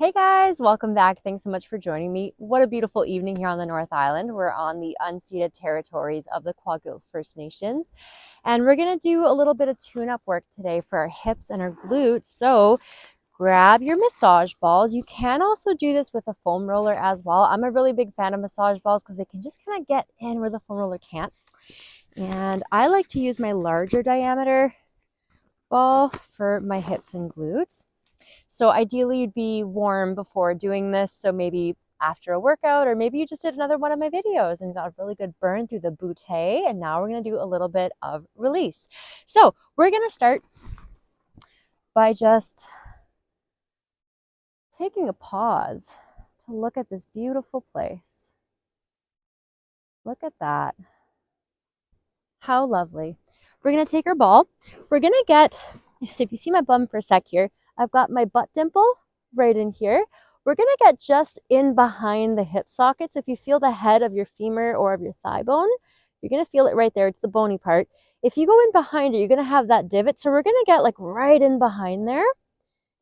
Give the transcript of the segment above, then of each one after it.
Hey guys, welcome back. Thanks so much for joining me. What a beautiful evening here on the North Island. We're on the unceded territories of the Kwaggle First Nations, and we're going to do a little bit of tune-up work today for our hips and our glutes. So grab your massage balls. You can also do this with a foam roller as well. I'm a really big fan of massage balls because they can just kind of get in where the foam roller can't. And I like to use my larger diameter ball for my hips and glutes. So ideally you'd be warm before doing this. So maybe after a workout, or maybe you just did another one of my videos and got a really good burn through the butte. And now we're going to do a little bit of release. So we're going to start by just taking a pause to look at this beautiful place. Look at that. How lovely. We're going to take our ball. We're going to get, so if you see my bum for a sec here, I've got my butt dimple right in here. We're going to get just in behind the hip sockets. If you feel the head of your femur or of your thigh bone, you're going to feel it right there. It's the bony part. If you go in behind it, you're going to have that divot. So we're going to get like right in behind there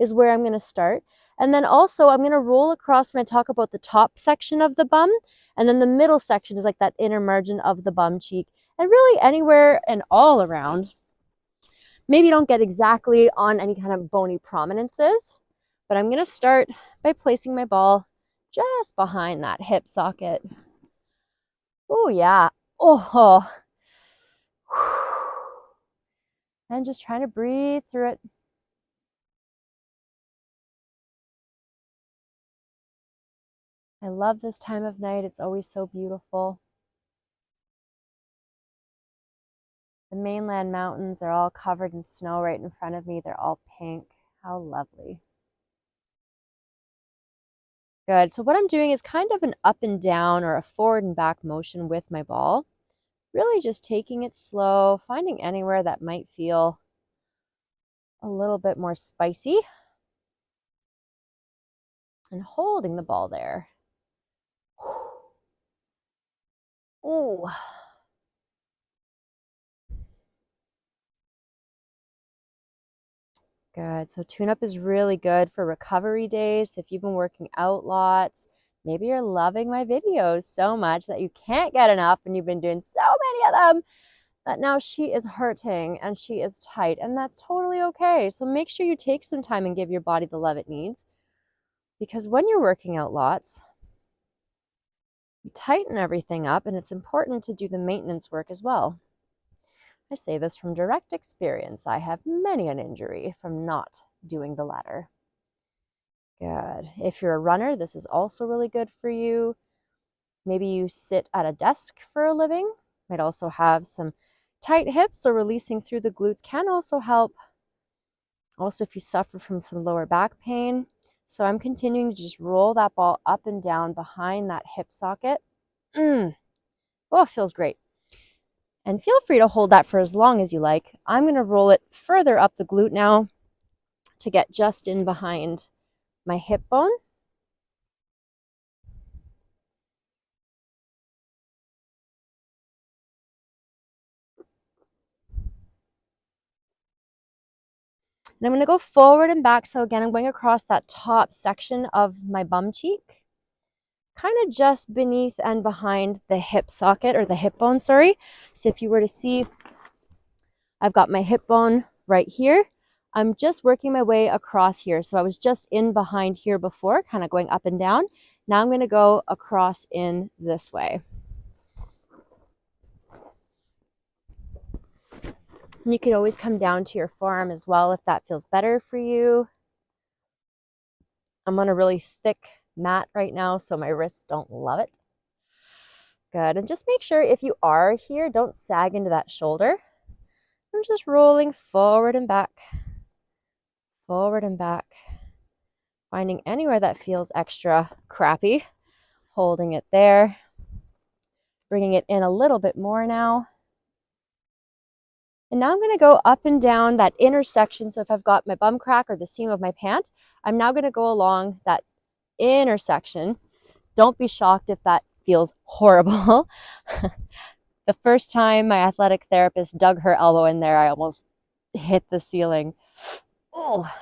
is where I'm going to start. And then also I'm going to roll across when I talk about the top section of the bum. And then the middle section is like that inner margin of the bum cheek. And really anywhere and all around. Maybe you don't get exactly on any kind of bony prominences, but I'm going to start by placing my ball just behind that hip socket. Oh, yeah. Oh. And just trying to breathe through it. I love this time of night. It's always so beautiful. The mainland mountains are all covered in snow right in front of me. They're all pink. How lovely. Good. So what I'm doing is kind of an up and down or a forward and back motion with my ball. Really just taking it slow, finding anywhere that might feel a little bit more spicy and holding the ball there. Ooh. Good. So tune-up is really good for recovery days. If you've been working out lots, maybe you're loving my videos so much that you can't get enough and you've been doing so many of them that now she is hurting and she is tight, and that's totally okay. So make sure you take some time and give your body the love it needs, because when you're working out lots, you tighten everything up, and it's important to do the maintenance work as well. I say this from direct experience. I have many an injury from not doing the latter. Good. If you're a runner, this is also really good for you. Maybe you sit at a desk for a living. Might also have some tight hips, so releasing through the glutes can also help. Also, if you suffer from some lower back pain. So I'm continuing to just roll that ball up and down behind that hip socket. Oh, it feels great. And feel free to hold that for as long as you like. I'm going to roll it further up the glute now to get just in behind my hip bone. And I'm going to go forward and back. So again, I'm going across that top section of my bum cheek, kind of just beneath and behind the hip socket, or the hip bone, sorry. So if you were to see, I've got my hip bone right here. I'm just working my way across here. So I was just in behind here before, kind of going up and down. Now I'm going to go across in this way. And you can always come down to your forearm as well if that feels better for you. I'm on a really thick mat right now, so my wrists don't love it. Good. And just make sure if you are here, don't sag into that shoulder. I'm just rolling forward and back, finding anywhere that feels extra crappy, holding it there, bringing it in a little bit more now. And now I'm going to go up and down that intersection. So if I've got my bum crack or the seam of my pant, I'm now going to go along that intersection. Don't be shocked if that feels horrible. The first time my athletic therapist dug her elbow in there, I almost hit the ceiling. Oh.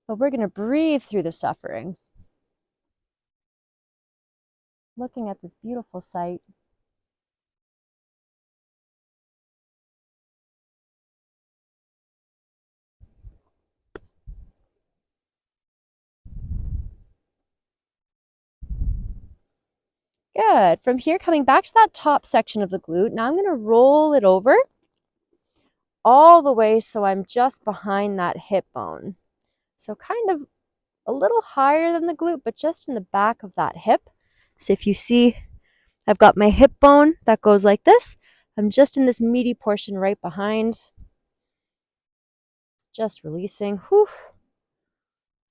But we're going to breathe through the suffering. Looking at this beautiful sight. Good. From here, coming back to that top section of the glute, now I'm going to roll it over all the way so I'm just behind that hip bone. So kind of a little higher than the glute, but just in the back of that hip. So if you see, I've got my hip bone that goes like this. I'm just in this meaty portion right behind. Just releasing. Whew.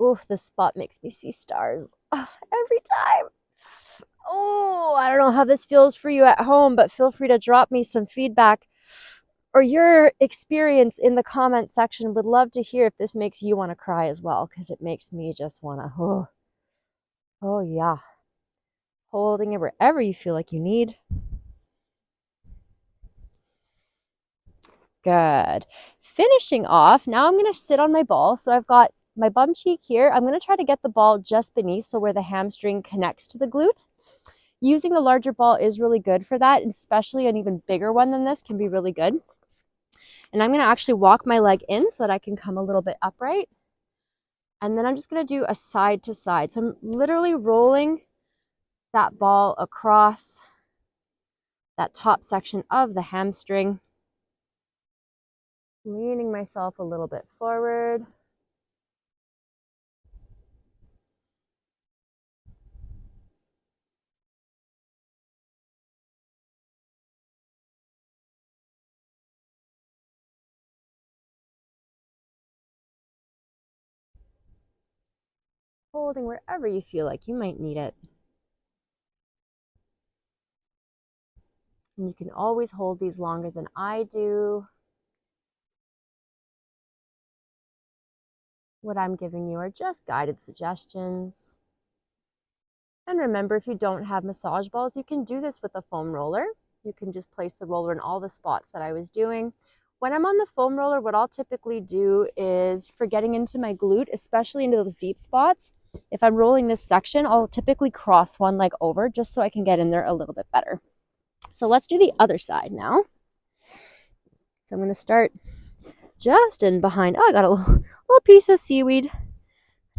Ooh, this spot makes me see stars every time. Oh, I don't know how this feels for you at home, but feel free to drop me some feedback or your experience in the comment section. Would love to hear if this makes you want to cry as well, because it makes me just want to, oh yeah. Holding it wherever you feel like you need. Good. Finishing off, now I'm going to sit on my ball. So I've got my bum cheek here. I'm going to try to get the ball just beneath, so where the hamstring connects to the glute. Using the larger ball is really good for that, especially an even bigger one than this can be really good. And I'm going to actually walk my leg in so that I can come a little bit upright. And then I'm just going to do a side to side. So I'm literally rolling that ball across that top section of the hamstring, leaning myself a little bit forward. Holding wherever you feel like you might need it. And you can always hold these longer than I do. What I'm giving you are just guided suggestions. And remember, if you don't have massage balls, you can do this with a foam roller. You can just place the roller in all the spots that I was doing. When I'm on the foam roller, what I'll typically do is, for getting into my glute, especially into those deep spots, if I'm rolling this section, I'll typically cross one leg over just so I can get in there a little bit better. So let's do the other side now. So I'm going to start just in behind. Oh, I got a little piece of seaweed,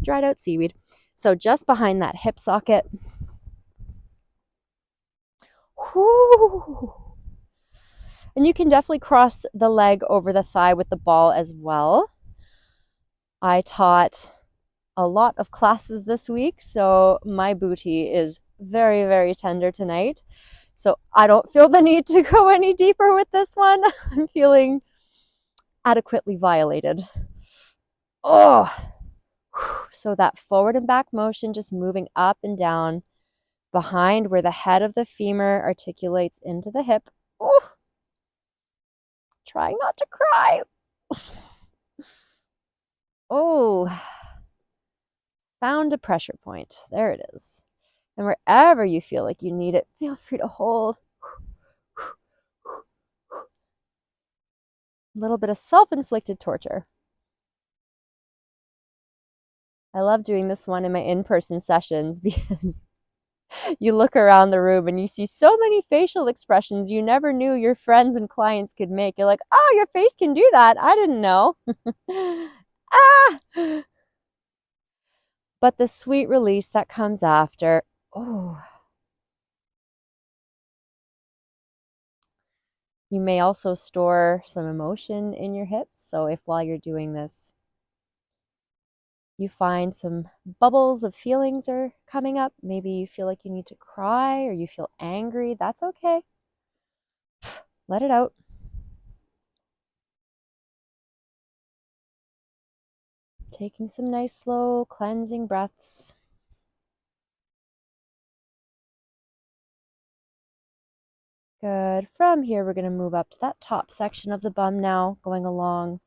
dried out seaweed. So just behind that hip socket. Whoo. And you can definitely cross the leg over the thigh with the ball as well. I taught a lot of classes this week, so my booty is very, very tender tonight. So I don't feel the need to go any deeper with this one. I'm feeling adequately violated. Oh, so that forward and back motion, just moving up and down behind where the head of the femur articulates into the hip. Oh, trying not to cry. Oh, found a pressure point. There it is. And wherever you feel like you need it, feel free to hold. A little bit of self-inflicted torture. I love doing this one in my in-person sessions because you look around the room and you see so many facial expressions you never knew your friends and clients could make. You're like, oh, your face can do that. I didn't know. Ah! But the sweet release that comes after, oh. You may also store some emotion in your hips. So if while you're doing this, you find some bubbles of feelings are coming up, maybe you feel like you need to cry or you feel angry, that's okay. Let it out. Taking some nice, slow, cleansing breaths. Good. From here, we're going to move up to that top section of the bum now, going along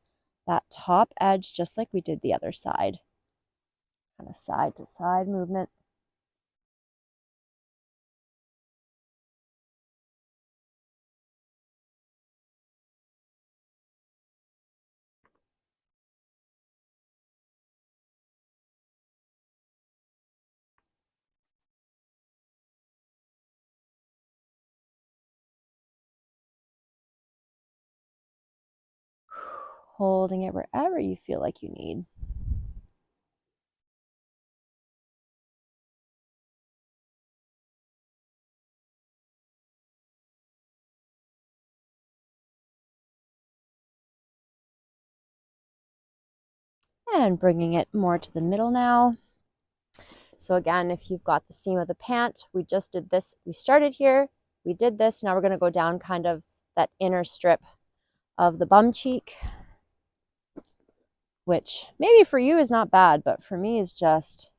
that top edge, just like we did the other side. Kind of side to side movement. holding it wherever you feel like you need. And bringing it more to the middle now. So again, if you've got the seam of the pant, we just did this. We started here, we did this. Now we're going to go down kind of that inner strip of the bum cheek, which maybe for you is not bad, but for me is just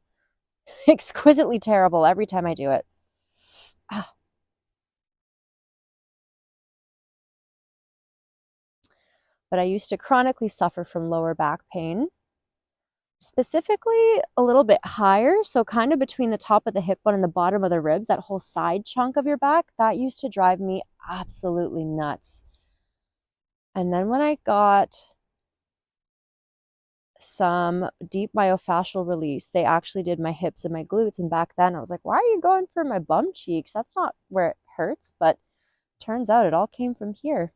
exquisitely terrible every time I do it. Ah. But I used to chronically suffer from lower back pain, specifically a little bit higher. So kind of between the top of the hip bone and the bottom of the ribs, that whole side chunk of your back, that used to drive me absolutely nuts. And then when I got some deep myofascial release, they actually did my hips and my glutes. And back then I was like, why are you going for my bum cheeks? That's not where it hurts. But turns out it all came from here.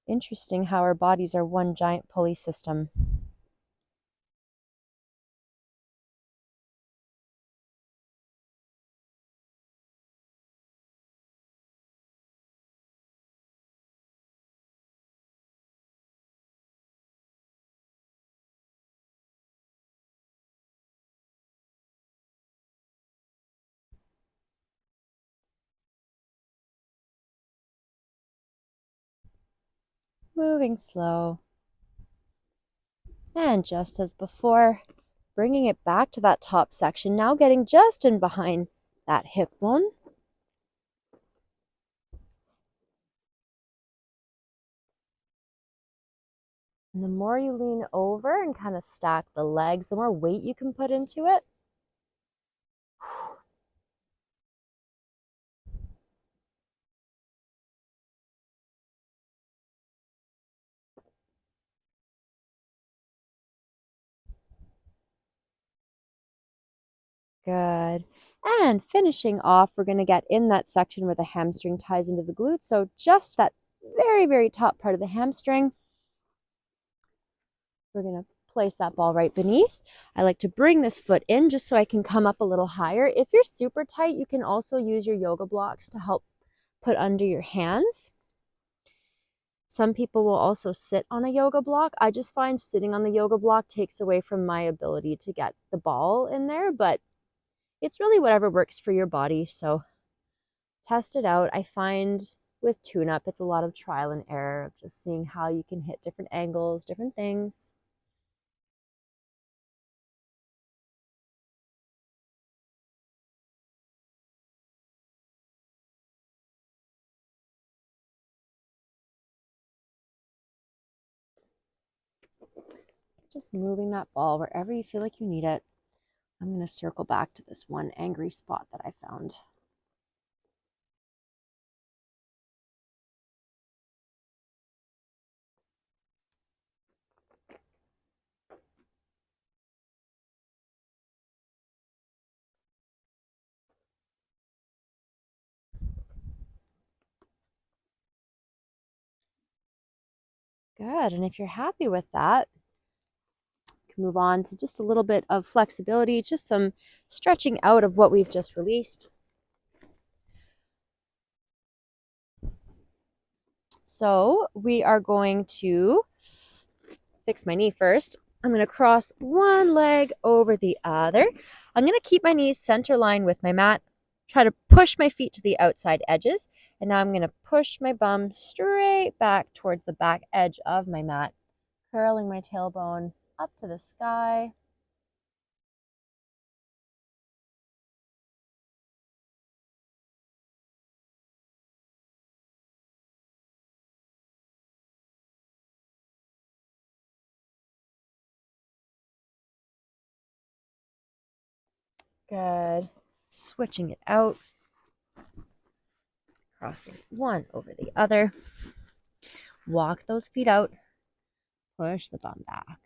Interesting how our bodies are one giant pulley system. Moving slow. And just as before, bringing it back to that top section, now getting just in behind that hip bone. And the more you lean over and kind of stack the legs, the more weight you can put into it. Good. And finishing off, we're going to get in that section where the hamstring ties into the glute. So just that very, very top part of the hamstring. We're going to place that ball right beneath. I like to bring this foot in just so I can come up a little higher. If you're super tight, you can also use your yoga blocks to help put under your hands. Some people will also sit on a yoga block. I just find sitting on the yoga block takes away from my ability to get the ball in there, but it's really whatever works for your body. So test it out. I find with tune-up, it's a lot of trial and error of just seeing how you can hit different angles, different things. Just moving that ball wherever you feel like you need it. I'm going to circle back to this one angry spot that I found. Good. And if you're happy with that, you can move on to just a little bit of flexibility, just some stretching out of what we've just released. So we are going to fix my knee first. I'm going to cross one leg over the other. I'm going to keep my knees center line with my mat, try to push my feet to the outside edges. And now I'm going to push my bum straight back towards the back edge of my mat, curling my tailbone up to the sky. Good. Switching it out. Crossing one over the other. Walk those feet out. Push the bum back.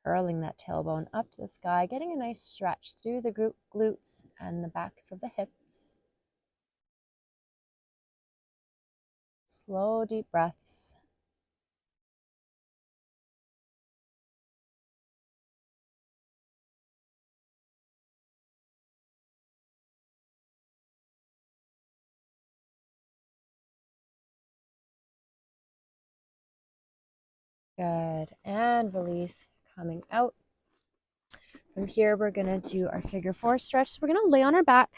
Curling that tailbone up to the sky, getting a nice stretch through the glutes and the backs of the hips. Slow, deep breaths. Good. And release, coming out. From here, we're going to do our figure 4 stretch. So we're going to lay on our back,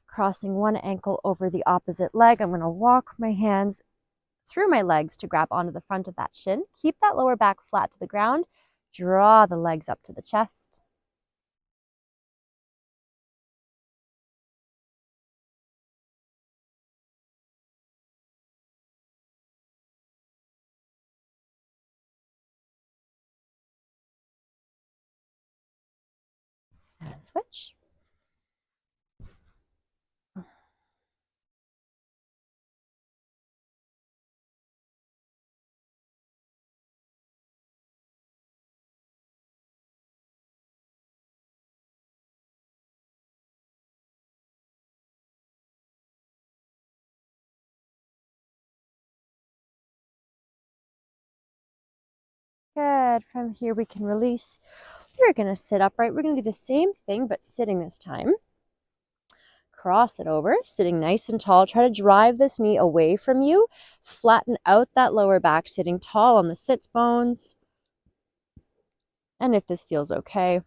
crossing one ankle over the opposite leg. I'm going to walk my hands through my legs to grab onto the front of that shin. Keep that lower back flat to the ground. Draw the legs up to the chest. And switch. Good. From here, we can release. We're going to sit upright. We're going to do the same thing, but sitting this time. Cross it over, sitting nice and tall. Try to drive this knee away from you. Flatten out that lower back, sitting tall on the sits bones. And if this feels okay, you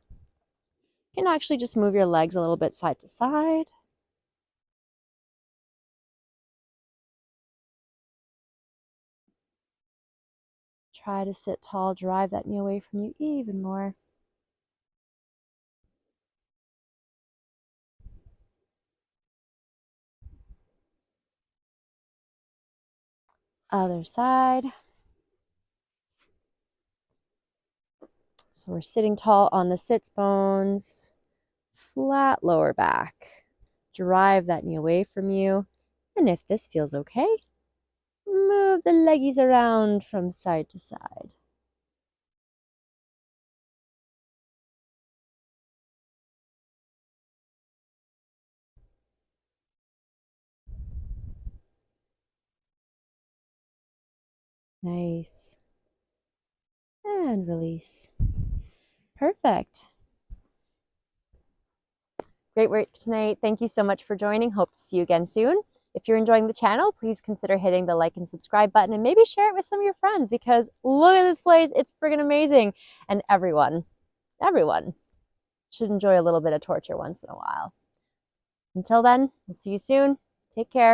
can actually just move your legs a little bit side to side. Try to sit tall, drive that knee away from you even more. Other side. So we're sitting tall on the sits bones, flat lower back. Drive that knee away from you. And if this feels okay, move the leggies around from side to side. Nice. And release. Perfect. Great work tonight. Thank you so much for joining. Hope to see you again soon. If you're enjoying the channel, please consider hitting the like and subscribe button and maybe share it with some of your friends because look at this place. It's friggin' amazing. And everyone should enjoy a little bit of torture once in a while. Until then, we'll see you soon. Take care.